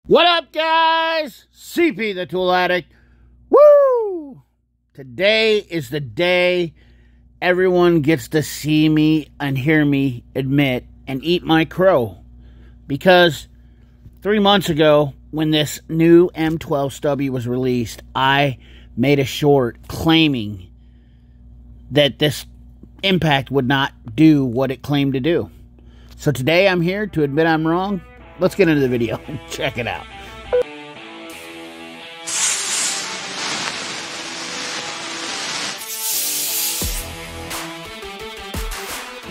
What up, guys? CP the Tool Addict. Woo! Today is the day everyone gets to see me and hear me admit and eat my crow. Because 3 months ago, when this new M12 stubby was released, I made a short claiming that this impact would not do what it claimed to do. So today I'm here to admit I'm wrong. Let's get into the video and check it out.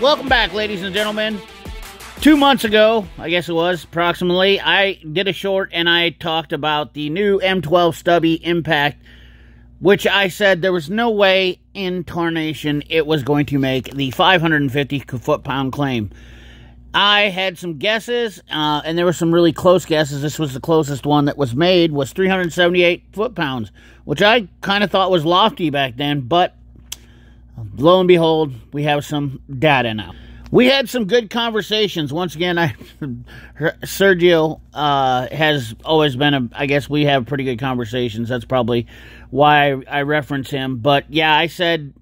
Welcome back, ladies and gentlemen. 2 months ago, I guess it was, approximately, I did a short and I talked about the new M12 stubby impact, which I said there was no way in tarnation it was going to make the 550 foot-pound claim. I had some guesses, and there were some really close guesses. This was the closest one that was made, was 378 foot-pounds, which I kind of thought was lofty back then, but lo and behold, we have some data now. We had some good conversations. Once again, Sergio has always been I guess we have pretty good conversations. That's probably why I reference him. But yeah, I said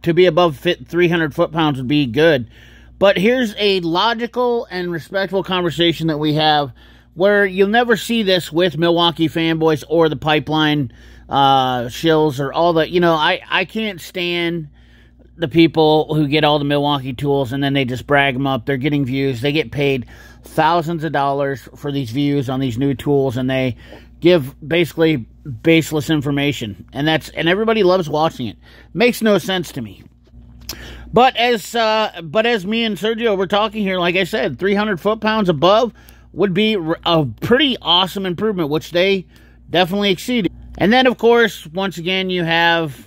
to be above 300 foot-pounds would be good. But here's a logical and respectful conversation that we have where you'll never see this with Milwaukee fanboys or the pipeline shills or all the, I can't stand the people who get all the Milwaukee tools and then they just brag them up. They're getting views. They get paid thousands of dollars for these views on these new tools, and they give basically baseless information. And everybody loves watching it. Makes no sense to me. But as me and Sergio were talking here, like I said, 300 foot-pounds above would be a pretty awesome improvement, which they definitely exceeded. And then, of course, once again, you have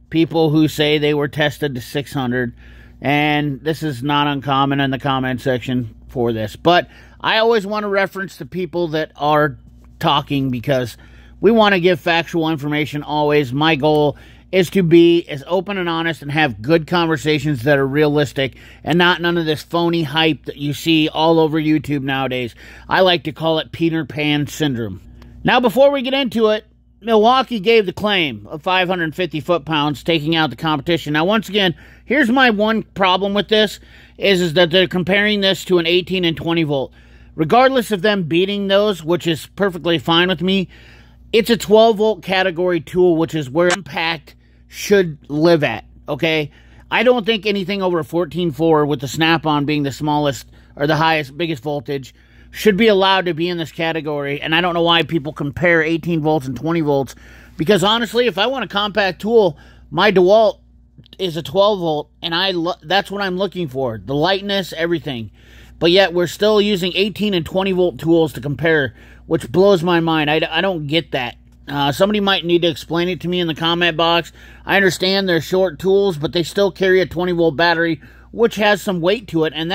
people who say they were tested to 600, and this is not uncommon in the comment section for this. But I always want to reference the people that are talking because we want to give factual information always. My goal is to be as open and honest and have good conversations that are realistic and not none of this phony hype that you see all over YouTube nowadays. I like to call it Peter Pan syndrome. Now, before we get into it, Milwaukee gave the claim of 550 foot-pounds, taking out the competition. Now, once again, here's my one problem with this, is that they're comparing this to an 18 and 20 volt. Regardless of them beating those, which is perfectly fine with me, it's a 12 volt category tool, which is where impact should live at, okay? I don't think anything over a 14.4 with the snap-on being the smallest or the highest, biggest voltage should be allowed to be in this category, and I don't know why people compare 18 volts and 20 volts, because honestly, if I want a compact tool, my DeWalt is a 12 volt, and that's what I'm looking for, the lightness, everything. But yet, we're still using 18 and 20 volt tools to compare, which blows my mind. I don't get that. Somebody might need to explain it to me in the comment box. I understand they're short tools, but they still carry a 20 volt battery, which has some weight to it, and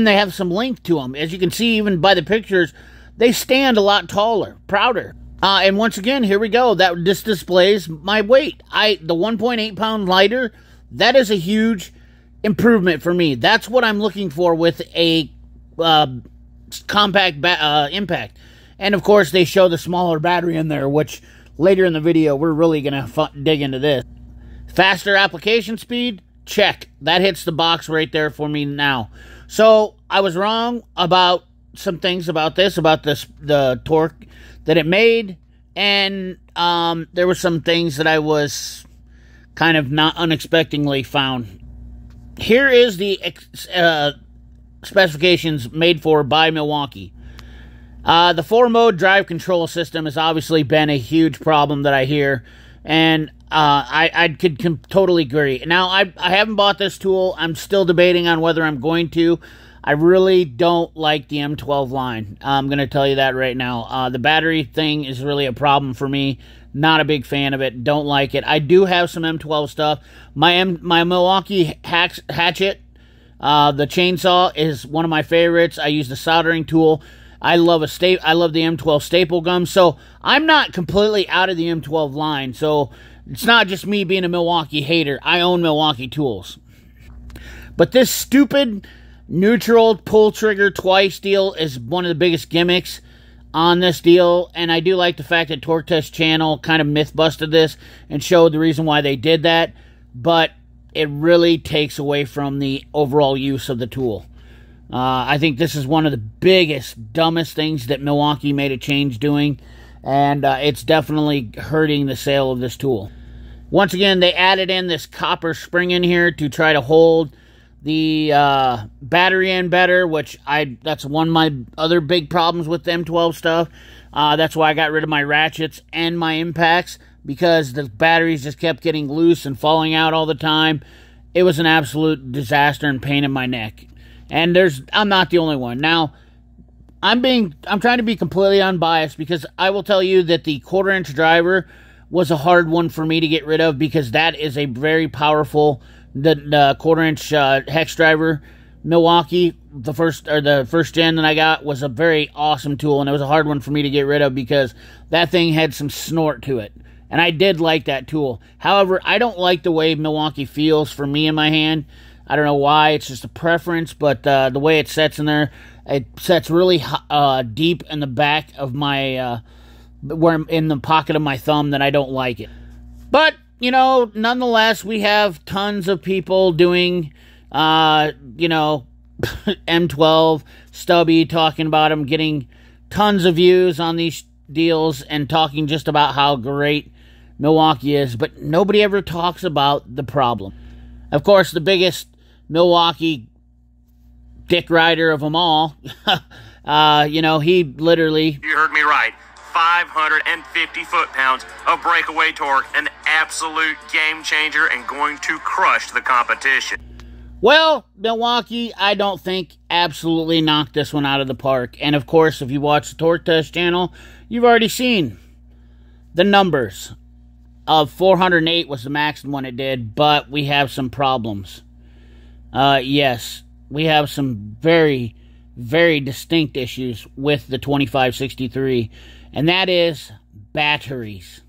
they have some length to them. As you can see, even by the pictures, they stand a lot taller, prouder. And once again, here we go. This displays my weight. The 1.8 pound lighter, that is a huge improvement for me. That's what I'm looking for with a compact impact. And of course, they show the smaller battery in there, which later in the video, we're really going to dig into this. Faster application speed, check. That hits the box right there for me now. So, I was wrong about some things about the torque that it made, and there were some things that I was kind of not unexpectedly found. Here is the specifications made for by Milwaukee. The 4-mode drive control system has obviously been a huge problem that I hear, and I could totally agree. Now, I haven't bought this tool. I'm still debating on whether I'm going to. I really don't like the M12 line. I'm going to tell you that right now. The battery thing is really a problem for me. Not a big fan of it. Don't like it. I do have some M12 stuff. My Milwaukee hatchet, the chainsaw, is one of my favorites. I use the soldering tool. I love the M12 staple gum. So I'm not completely out of the M12 line. So it's not just me being a Milwaukee hater. I own Milwaukee tools. But this stupid neutral pull trigger twice deal is one of the biggest gimmicks. on this deal, and I do like the fact that Torque Test Channel kind of myth-busted this and showed the reason why they did that, but it really takes away from the overall use of the tool. I think this is one of the biggest, dumbest things that Milwaukee made a change doing, and it's definitely hurting the sale of this tool. Once again, they added in this copper spring in here to try to hold the battery in better, which that's one of my other big problems with the M12 stuff. That's why I got rid of my ratchets and my impacts, because the batteries just kept getting loose and falling out all the time. It was an absolute disaster and pain in my neck. And I'm not the only one. Now, I'm trying to be completely unbiased, because I will tell you that the 1/4-inch driver was a hard one for me to get rid of, because that is a very powerful, the 1/4-inch hex driver. Milwaukee, the first gen that I got, was a very awesome tool, and it was a hard one for me to get rid of because that thing had some snort to it. And I did like that tool. However, I don't like the way Milwaukee feels for me in my hand. I don't know why. It's just a preference, but the way it sets in there, it sets really deep in the back of my, in the pocket of my thumb, that I don't like it. But, you know, nonetheless, we have tons of people doing, you know, M12, stubby, talking about them, getting tons of views on these deals and talking just about how great Milwaukee is, but nobody ever talks about the problem. Of course, the biggest Milwaukee dick rider of them all, you know, he literally... You heard me right. 550 foot-pounds of breakaway torque, an absolute game changer and going to crush the competition. Well, Milwaukee, I don't think absolutely knocked this one out of the park. And of course, if you watch the Torque Test channel, you've already seen the numbers of 408 was the maximum one it did, but we have some problems. Yes, we have some very, very distinct issues with the 2563, and that is batteries.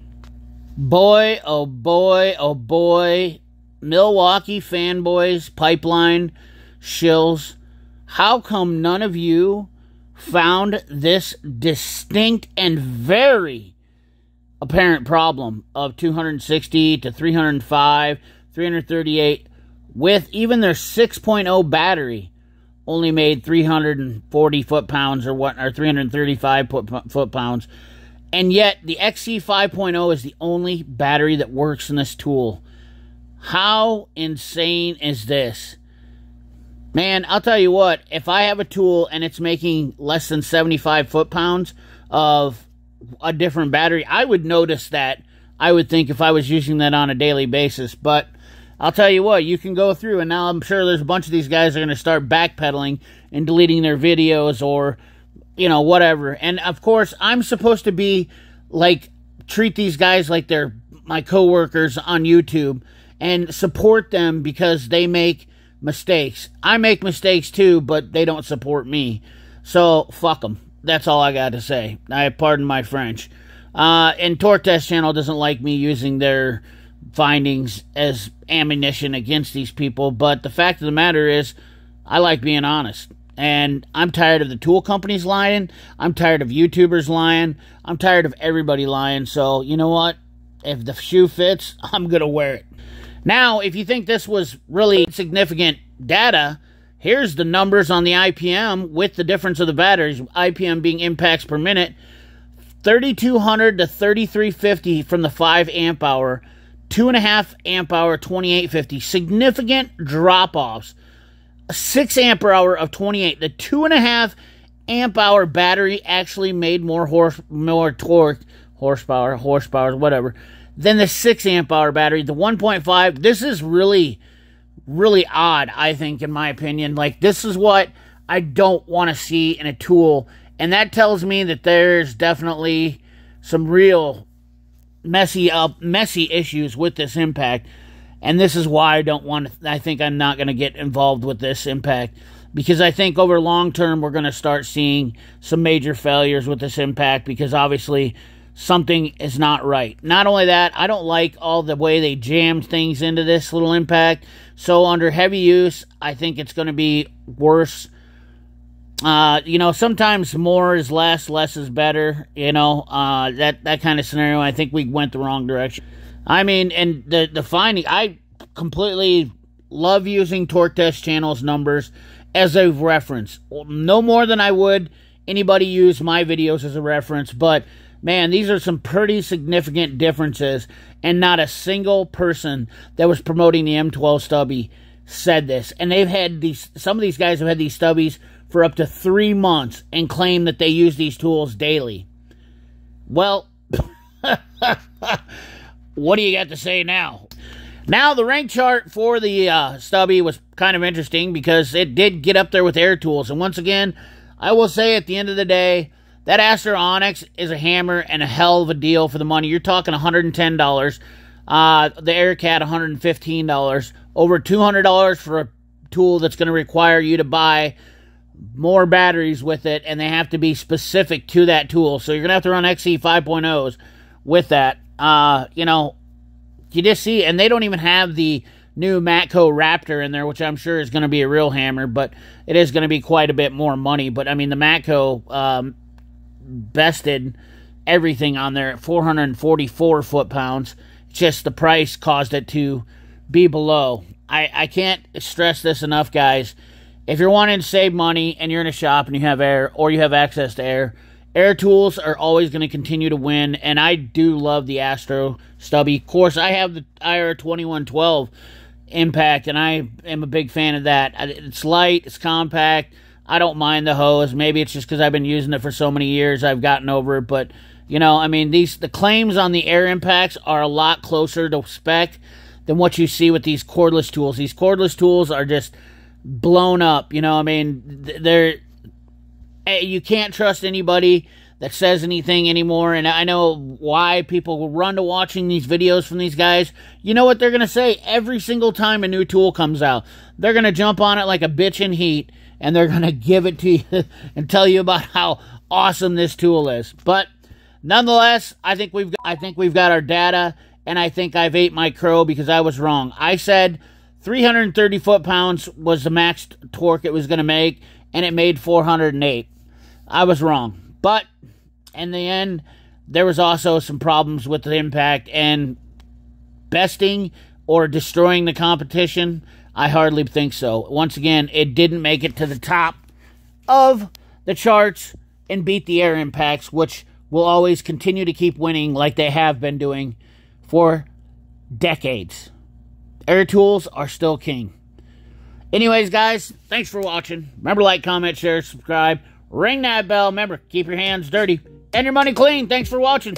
Boy, oh boy, oh boy, Milwaukee fanboys, pipeline shills, how come none of you found this distinct and very apparent problem of 260 to 305, 338, with even their 6.0 battery only made 340 foot-pounds or 335 foot-pounds, and yet the XC 5.0 is the only battery that works in this tool. How insane is this? Man, I'll tell you what, if I have a tool and it's making less than 75 foot-pounds of a different battery, I would notice that, I would think, if I was using that on a daily basis. But I'll tell you what, you can go through, and now I'm sure there's a bunch of these guys that are going to start backpedaling and deleting their videos, or, you know, whatever. And of course, I'm supposed to be like, treat these guys like they're my coworkers on YouTube and support them because they make mistakes. I make mistakes too, but they don't support me. So fuck them. That's all I got to say. I pardon my French. And Torque Test Channel doesn't like me using their findings as ammunition against these people, but the fact of the matter is, I like being honest. And I'm tired of the tool companies lying. I'm tired of YouTubers lying. I'm tired of everybody lying. So, you know what? If the shoe fits, I'm going to wear it. Now, if you think this was really significant data, here's the numbers on the IPM with the difference of the batteries. IPM being impacts per minute. 3,200 to 3,350 from the 5 amp hour. 2.5 amp hour, 2,850. Significant drop-offs. 6 amp hour of 28. The 2.5 amp hour battery actually made more torque, horsepower, whatever, than the 6 amp hour battery. The 1.5, this is really, really odd, I think, in my opinion. Like, this is what I don't want to see in a tool. And that tells me that there's definitely some real messy issues with this impact. And this is why I don't want to, I think I'm not going to get involved with this impact. Because I think over long term, we're going to start seeing some major failures with this impact. Because obviously, something is not right. Not only that, I don't like all the way they jammed things into this little impact. So under heavy use, I think it's going to be worse. You know, sometimes more is less is better, you know, that kind of scenario. I think we went the wrong direction. I mean, and the finding, I completely love using Torque Test Channel's numbers as a reference. No more than I would anybody use my videos as a reference, but man, these are some pretty significant differences, and not a single person that was promoting the M12 stubby said this. And they've had these, some of these guys have had these stubbies for up to 3 months and claim that they use these tools daily. Well, what do you got to say now? Now, the rank chart for the stubby was kind of interesting because it did get up there with air tools. And once again, I will say at the end of the day, that Astro Onyx is a hammer and a hell of a deal for the money. You're talking $110. The Aircat, $115. Over $200 for a tool that's going to require you to buy more batteries with it, and they have to be specific to that tool. So you're going to have to run XE 5.0s with that. You know, you just see, and they don't even have the new Matco Raptor in there, which I'm sure is going to be a real hammer, but it is going to be quite a bit more money. But, I mean, the Matco bested everything on there at 444 foot-pounds. Just the price caused it to be below. I can't stress this enough, guys. If you're wanting to save money and you're in a shop and you have air, or you have access to air, air tools are always going to continue to win, and I do love the Astro stubby. Of course, I have the IR 2112 Impact, and I am a big fan of that. It's light, it's compact. I don't mind the hose. Maybe it's just because I've been using it for so many years, I've gotten over it. But, you know, I mean, the claims on the air impacts are a lot closer to spec than what you see with these cordless tools. These cordless tools are just blown up, you know. I mean, you can't trust anybody that says anything anymore, and I know why people will run to watching these videos from these guys. You know what they're going to say every single time a new tool comes out? They're going to jump on it like a bitch in heat, and they're going to give it to you and tell you about how awesome this tool is. But nonetheless, I think we've got our data, and I think I've ate my crow because I was wrong. I said 330 foot-pounds was the max torque it was going to make, and it made 408. I was wrong. But in the end, there was also some problems with the impact, and besting or destroying the competition, I hardly think so. Once again, it didn't make it to the top of the charts and beat the air impacts, which will always continue to keep winning like they have been doing for decades. Air tools are still king. Anyways, guys, thanks for watching. Remember, like, comment, share, subscribe. Ring that bell. Remember, keep your hands dirty and your money clean. Thanks for watching.